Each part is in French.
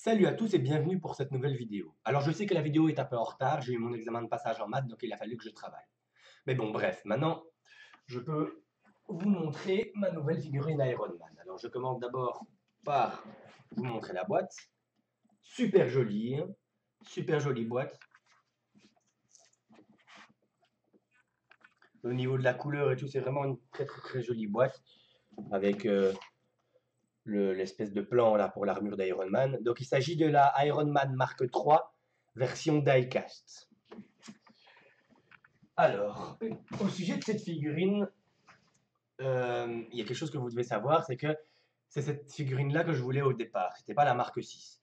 Salut à tous et bienvenue pour cette nouvelle vidéo. Alors je sais que la vidéo est un peu en retard, j'ai eu mon examen de passage en maths donc il a fallu que je travaille. Mais bon bref, maintenant je peux vous montrer ma nouvelle figurine Iron Man. Alors je commence d'abord par vous montrer la boîte. Super jolie, hein, super jolie boîte. Au niveau de la couleur et tout, c'est vraiment une très jolie boîte avec l'espèce de plan là pour l'armure d'Iron Man. Donc il s'agit de la Iron Man Mark III version diecast. Alors, au sujet de cette figurine, il y a quelque chose que vous devez savoir, c'est que c'est cette figurine-là que je voulais au départ. C'était pas la marque 6.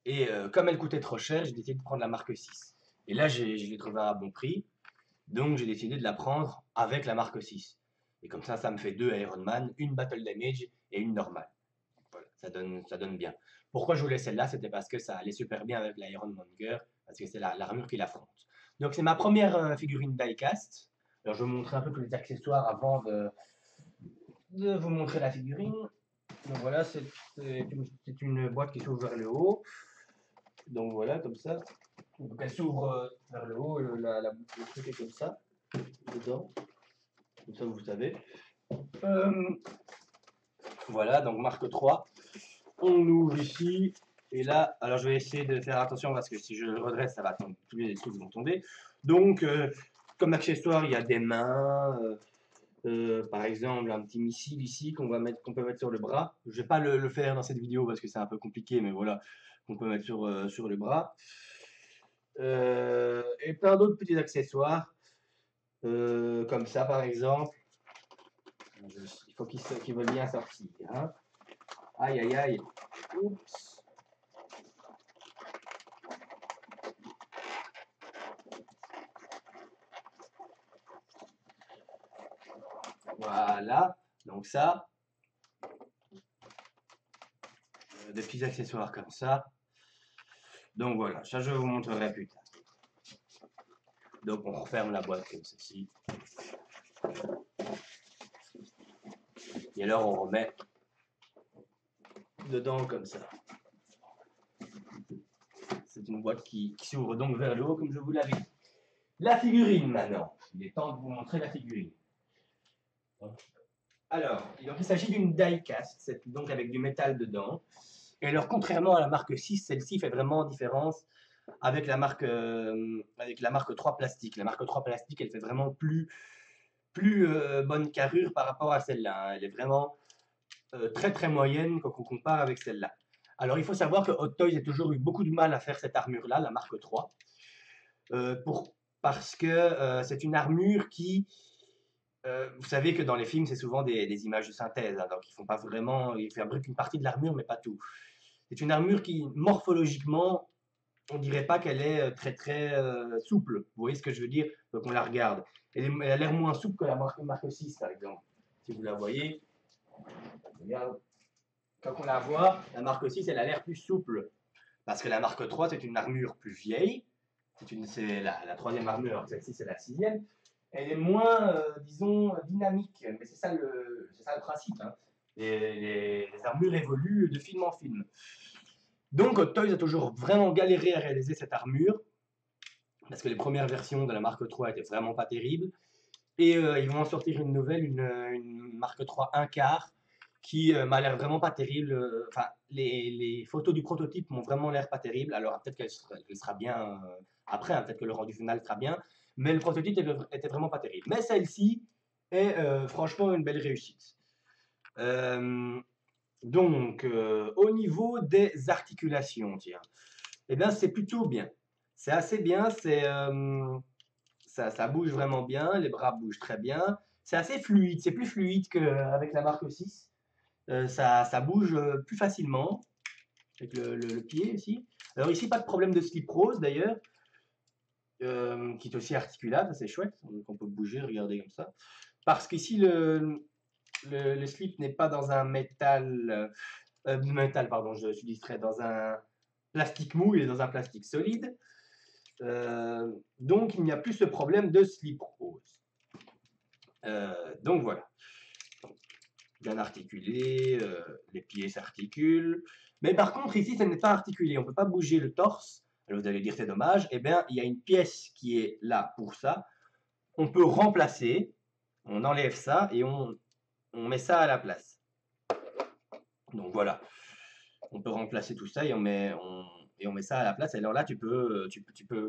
Et comme elle coûtait trop cher, j'ai décidé de prendre la marque 6. Et là, je l'ai trouvée à un bon prix, donc j'ai décidé de la prendre avec la marque 6. Et comme ça me fait deux Iron Man, une Battle Damage et une normale. Voilà, ça donne bien. Pourquoi je voulais celle-là? C'était parce que ça allait super bien avec l'Iron Monger, parce que c'est l'armure qui l'affronte. Donc c'est ma première figurine diecast. Alors je vais vous montrer un peu tous les accessoires avant de vous montrer la figurine. Donc voilà, c'est une boîte qui s'ouvre vers le haut. Donc voilà, comme ça. Donc elle s'ouvre vers le haut, le truc est comme ça, dedans. Comme ça vous savez. Euh, voilà, donc marque 3. On ouvre ici. Et là, alors je vais essayer de faire attention parce que si je le redresse, ça va tomber, tous les trucs vont tomber. Donc, comme accessoire, il y a des mains, par exemple un petit missile ici qu'on peut mettre sur le bras. Je ne vais pas le faire dans cette vidéo parce que c'est un peu compliqué, mais voilà, qu'on peut mettre sur le bras. Et plein d'autres petits accessoires, comme ça par exemple. Il faut qu'il veuille bien sortir. Hein. Aïe aïe aïe. Oups. Voilà, donc ça, des petits accessoires comme ça. Donc voilà, ça je vous montrerai plus tard. Donc on referme la boîte comme ceci. Et alors on remet dedans comme ça. C'est une boîte qui s'ouvre donc vers le haut comme je vous l'avais dit. La figurine maintenant. Il est temps de vous montrer la figurine. Alors, donc, il s'agit d'une die-cast, donc avec du métal dedans. Et alors, contrairement à la marque 6, celle-ci fait vraiment différence avec la marque 3 plastique. La marque 3 plastique, elle fait vraiment plus bonne carrure par rapport à celle-là. Hein. Elle est vraiment très moyenne quand on compare avec celle-là. Alors, il faut savoir que Hot Toys a toujours eu beaucoup de mal à faire cette armure-là, la marque 3, parce que c'est une armure qui vous savez que dans les films, c'est souvent des images de synthèse, hein, donc ils font pas vraiment, ils fabriquent une partie de l'armure, mais pas tout. C'est une armure qui, morphologiquement, on dirait pas qu'elle est très souple. Vous voyez ce que je veux dire? Donc on la regarde. Elle a l'air moins souple que la marque 6, par exemple. Si vous la voyez, regarde. Quand on la voit, la marque 6, elle a l'air plus souple. Parce que la marque 3, c'est une armure plus vieille. C'est la troisième armure, celle-ci, c'est la sixième. Elle est moins, disons, dynamique. Mais c'est ça le principe. Hein. Les armures évoluent de film en film. Donc, Hot Toys a toujours vraiment galéré à réaliser cette armure. Parce que les premières versions de la marque 3 étaient vraiment pas terribles. Et ils vont en sortir une nouvelle, une marque 3 1 quart, qui m'a l'air vraiment pas terrible. Enfin, les photos du prototype m'ont vraiment l'air pas terrible. Alors peut-être qu'elle sera bien après, hein, peut-être que le rendu final sera bien. Mais le prototype était vraiment pas terrible. Mais celle-ci est franchement une belle réussite. Donc, au niveau des articulations, tiens, eh bien, c'est plutôt bien. C'est assez bien, ça bouge vraiment bien, les bras bougent très bien. C'est assez fluide, c'est plus fluide qu'avec la marque 6. Ça bouge plus facilement avec le pied ici. Alors ici, pas de problème de slip rose d'ailleurs, qui est aussi articulable, c'est chouette, donc on peut bouger, regarder comme ça. Parce qu'ici, le slip n'est pas dans un métal, pardon, je suis distrait, dans un plastique mou, il est dans un plastique solide. Donc il n'y a plus ce problème de slip rose. Donc voilà. Bien articulé, les pieds s'articulent. Mais par contre, ici, ça n'est pas articulé. On ne peut pas bouger le torse. Alors vous allez dire c'est dommage. Eh bien, il y a une pièce qui est là pour ça. On peut remplacer. On enlève ça et on met ça à la place. Donc voilà. On peut remplacer tout ça et on met ça à la place. Et alors là, tu peux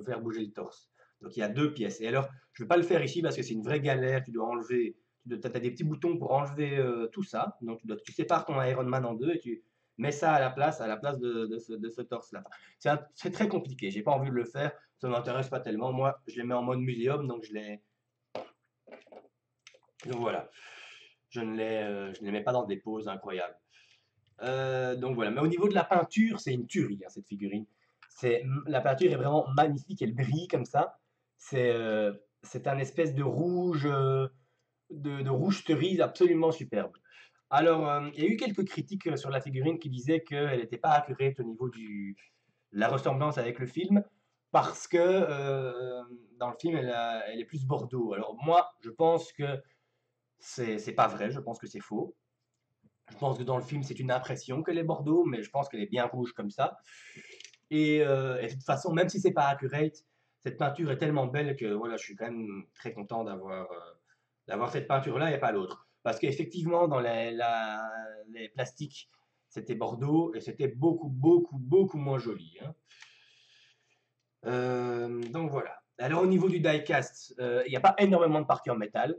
faire bouger le torse. Donc il y a deux pièces. Et alors, je ne vais pas le faire ici parce que c'est une vraie galère. Tu dois enlever. Tu as des petits boutons pour enlever tout ça. Donc tu sépares ton Iron Man en deux et tu mets ça à la place de ce torse-là. C'est très compliqué. J'ai pas envie de le faire. Ça ne m'intéresse pas tellement. Moi, je les mets en mode muséum. Donc donc voilà. Je ne les mets pas dans des poses incroyables. Donc voilà. Mais au niveau de la peinture, c'est une tuerie, hein, cette figurine. La peinture est vraiment magnifique. Elle brille comme ça. C'est un espèce de rouge, de rouge cerise absolument superbe. Alors, il y a eu quelques critiques sur la figurine qui disaient qu'elle n'était pas accurate au niveau de la ressemblance avec le film, parce que dans le film, elle est plus Bordeaux. Alors moi, je pense que c'est pas vrai, je pense que c'est faux. Je pense que dans le film, c'est une impression qu'elle est Bordeaux, mais je pense qu'elle est bien rouge comme ça. Et de toute façon, même si c'est pas accurate, cette peinture est tellement belle que voilà, je suis quand même très content d'avoir cette peinture-là et pas l'autre. Parce qu'effectivement, dans les plastiques, c'était Bordeaux et c'était beaucoup, beaucoup, beaucoup moins joli, hein. Donc voilà. Alors au niveau du die-cast, il n'y a pas énormément de parties en métal.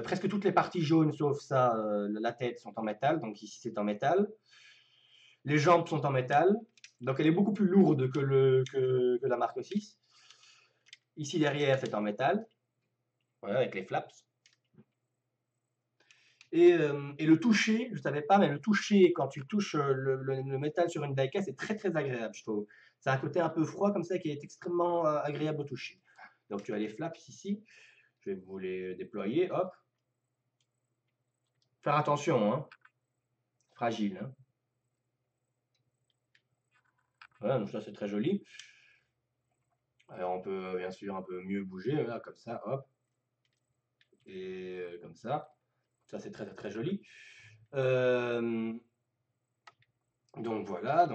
Presque toutes les parties jaunes, sauf ça, la tête, sont en métal. Donc ici, c'est en métal. Les jambes sont en métal. Donc elle est beaucoup plus lourde que la Mark 6. Ici, derrière, c'est en métal. Voilà, avec les flaps. Et le toucher, je ne savais pas, mais le toucher, quand tu touches le métal sur une diecast, c'est très très agréable, je trouve. C'est un côté un peu froid comme ça qui est extrêmement agréable au toucher. Donc tu as les flaps ici. Je vais vous les déployer. Hop. Faire attention, hein. Fragile, hein. Voilà, donc ça c'est très joli. Alors on peut bien sûr un peu mieux bouger, là, comme ça, hop. Et comme ça. Ça c'est très très très joli. Donc voilà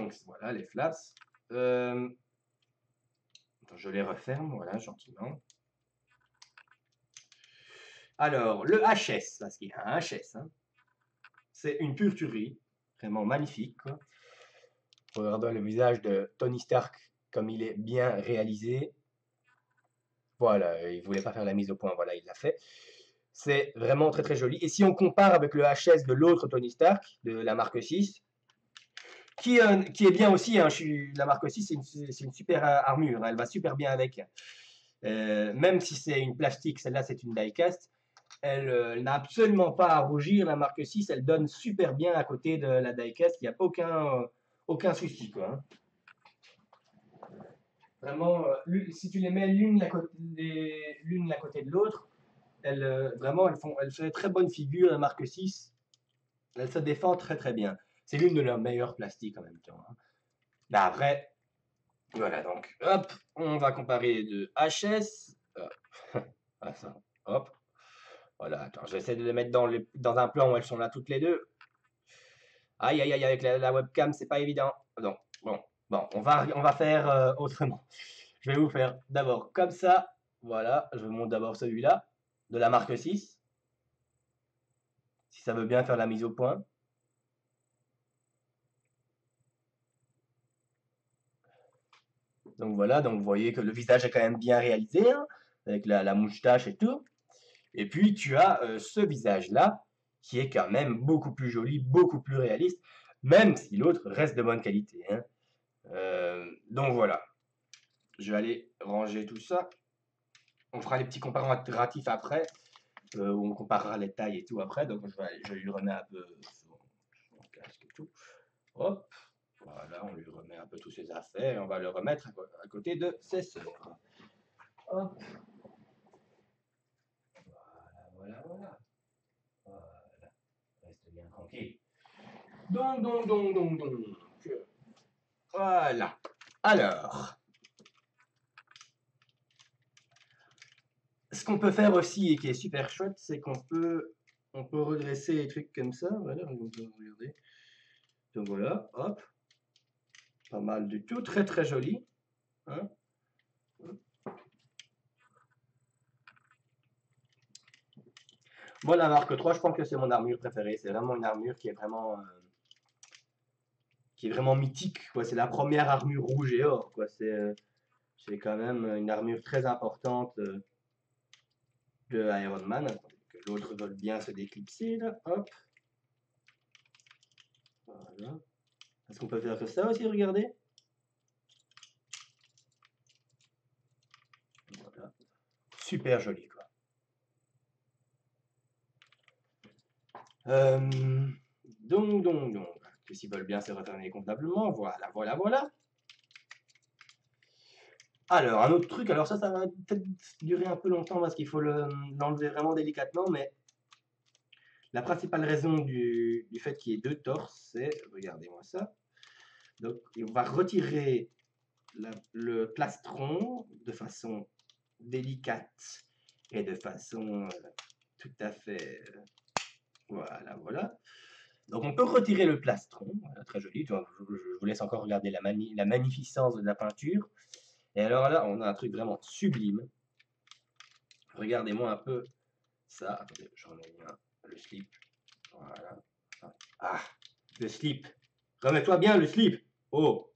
les flaps. Je les referme, voilà, gentiment. Alors, le HS, parce qu'il y a un HS, hein, c'est une pure tuerie, vraiment magnifique, quoi. Regardons le visage de Tony Stark, comme il est bien réalisé. Voilà, il voulait pas faire la mise au point, voilà, il l'a fait. C'est vraiment très très joli. Et si on compare avec le HS de l'autre Tony Stark, de la Mark 6, qui est bien aussi, hein, la Mark 6, c'est une super armure, hein, elle va super bien avec. Même si c'est une plastique, celle-là c'est une die-cast, elle n'a absolument pas à rougir, la Mark 6, elle donne super bien à côté de la die-cast, il n'y a aucun souci, quoi, hein. Vraiment, si tu les mets l'une à côté de l'autre, vraiment, elles font des très bonnes figures, la Mark 6, elle se défend très très bien. C'est l'une de leurs meilleures plastiques en même temps, hein. Là, après, voilà, donc, hop, on va comparer de HS, ah, ça, hop, voilà, attends, j'essaie de les mettre dans un plan où elles sont là toutes les deux. Aïe, aïe, aïe, avec la webcam, c'est pas évident. Donc, bon, on va faire autrement. Je vais vous faire d'abord comme ça. Voilà, je vous montre d'abord celui-là, de la Mark 6. Si ça veut bien faire la mise au point. Donc voilà, donc vous voyez que le visage est quand même bien réalisé, hein, avec la moustache et tout. Et puis tu as ce visage-là, qui est quand même beaucoup plus joli, beaucoup plus réaliste, même si l'autre reste de bonne qualité, hein. Donc voilà. Je vais aller ranger tout ça. On fera les petits comparatifs après, où on comparera les tailles et tout après. Donc je lui remets un peu son casque et tout. Hop, voilà, on lui remet un peu tous ses affaires et on va le remettre à côté de ses sœurs. Hop, voilà. Voilà, reste bien tranquille. Donc. Voilà. Alors, ce qu'on peut faire aussi et qui est super chouette, c'est on peut redresser les trucs comme ça. Voilà, regardez. Donc voilà, hop. Pas mal du tout, très très joli. Hein. Moi, la marque 3, je pense que c'est mon armure préférée. C'est vraiment une armure qui est vraiment mythique, quoi. C'est la première armure rouge et or, quoi. C'est quand même une armure très importante de Iron Man. Attendez que l'autre vole bien se déclipser, là. Hop. Voilà. Est-ce qu'on peut faire que ça aussi, regardez? Voilà. Super joli, quoi. Donc. Que s'ils veulent bien se retourner convenablement. Voilà. Alors, un autre truc, alors ça va peut-être durer un peu longtemps parce qu'il faut l'enlever vraiment délicatement, mais la principale raison du fait qu'il y ait deux torses, c'est, regardez-moi ça, donc on va retirer le plastron de façon délicate et de façon tout à fait, voilà. Donc on peut retirer le plastron, voilà, très joli, je vous laisse encore regarder la magnificence de la peinture. Et alors là, on a un truc vraiment sublime. Regardez-moi un peu ça. Attendez, j'en ai un. Le slip. Voilà. Ah, le slip. Remets-toi bien le slip. Oh,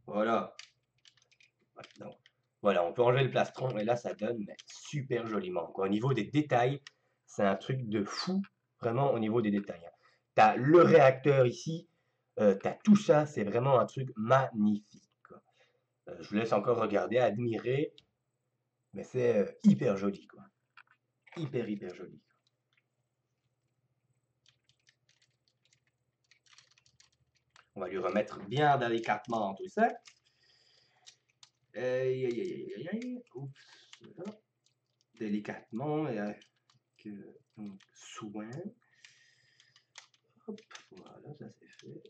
voilà. Donc, voilà, on peut enlever le plastron et là, ça donne mais, super joliment. Quoi. Au niveau des détails, c'est un truc de fou, vraiment au niveau des détails. Tu as le réacteur ici, tu as tout ça, c'est vraiment un truc magnifique. Quoi. Je vous laisse encore regarder, admirer, mais c'est hyper joli. Quoi. Hyper joli. On va lui remettre bien délicatement tout ça. Oups. Délicatement et avec soin. Hop, voilà, ça c'est fait.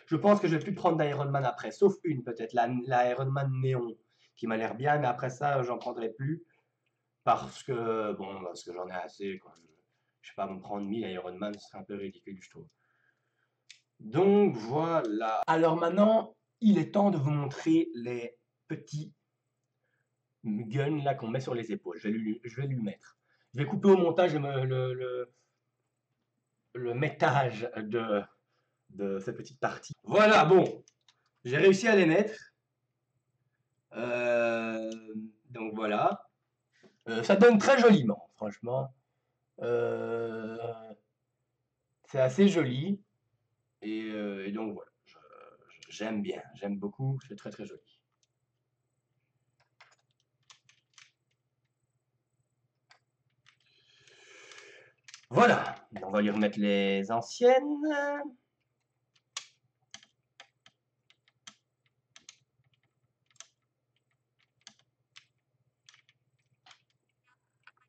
Je pense que je vais plus prendre d'Iron Man après, sauf une peut-être, la Iron Man Néon, qui m'a l'air bien, mais après ça, j'en prendrai plus. Parce que j'en ai assez. Quoi. Je sais pas, me prendre 1000 Iron Man, ce serait un peu ridicule, je trouve. Donc voilà. Alors maintenant, il est temps de vous montrer les petits guns là qu'on met sur les épaules. Je vais lui mettre. Je vais couper au montage le métage de cette petite partie. Voilà, bon, j'ai réussi à les mettre. Euh, donc voilà. Ça donne très joliment, franchement. C'est assez joli. Et donc voilà, j'aime bien, j'aime beaucoup, c'est très joli. Voilà, on va lui remettre les anciennes.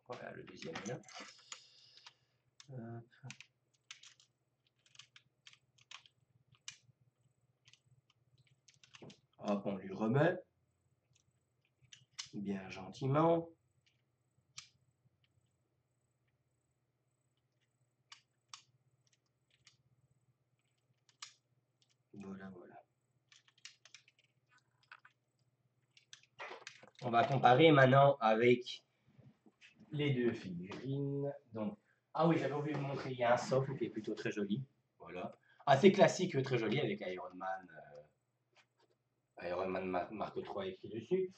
Voilà, le deuxième là. Hop, on lui remet. Bien gentiment. Voilà. On va comparer maintenant avec les deux figurines. Donc, ah oui, j'avais oublié de vous montrer, il y a un socle qui est plutôt très joli. Voilà. Assez classique, très joli avec Iron Man marque 3 écrit dessus.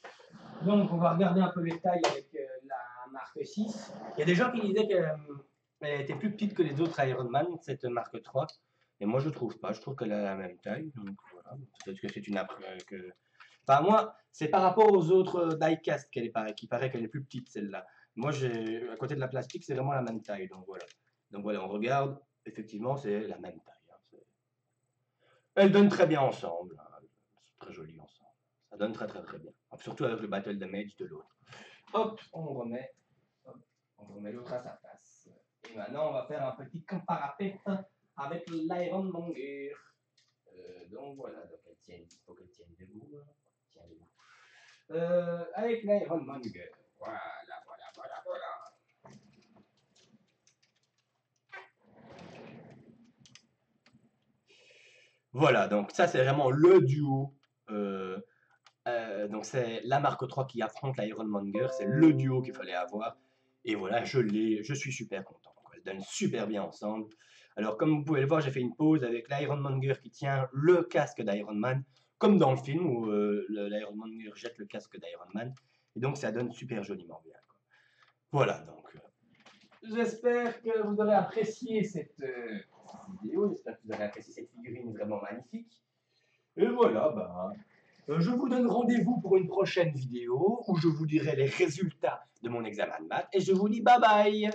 Donc, on va regarder un peu les tailles avec la marque 6. Il y a des gens qui disaient qu'elle était plus petite que les autres Iron Man, cette marque 3. Et moi, je trouve pas. Je trouve qu'elle a la même taille. Donc, voilà. Peut-être que c'est une après. Enfin, moi, c'est par rapport aux autres diecast qui paraît qu'elle est plus petite, celle-là. Moi, à côté de la plastique, c'est vraiment la même taille. Donc, voilà, on regarde. Effectivement, c'est la même taille. Hein, elles donnent très bien ensemble. Hein. C'est très joli ensemble. Ça donne très bien. Surtout avec le Battle Damage de l'autre. Hop, on remet l'autre à sa place. Et maintenant, on va faire un petit comparapet avec l'Iron Monger. Donc voilà, donc il faut qu'elle tienne debout. Tiens debout. Avec l'Iron Monger. Voilà. Voilà, donc ça c'est vraiment le duo. Donc c'est la Mark 3 qui affronte l'Ironmonger, c'est le duo qu'il fallait avoir. Et voilà, je suis super content, quoi. Elles donnent super bien ensemble. Alors comme vous pouvez le voir, j'ai fait une pause avec l'Ironmonger qui tient le casque d'Iron Man, comme dans le film où l'Ironmonger jette le casque d'Iron Man. Et donc ça donne super joliment bien, quoi. Voilà, donc j'espère que vous aurez apprécié cette vidéo, j'espère que vous aurez apprécié cette figurine vraiment magnifique. Et voilà, je vous donne rendez-vous pour une prochaine vidéo où je vous dirai les résultats de mon examen de maths et je vous dis bye bye.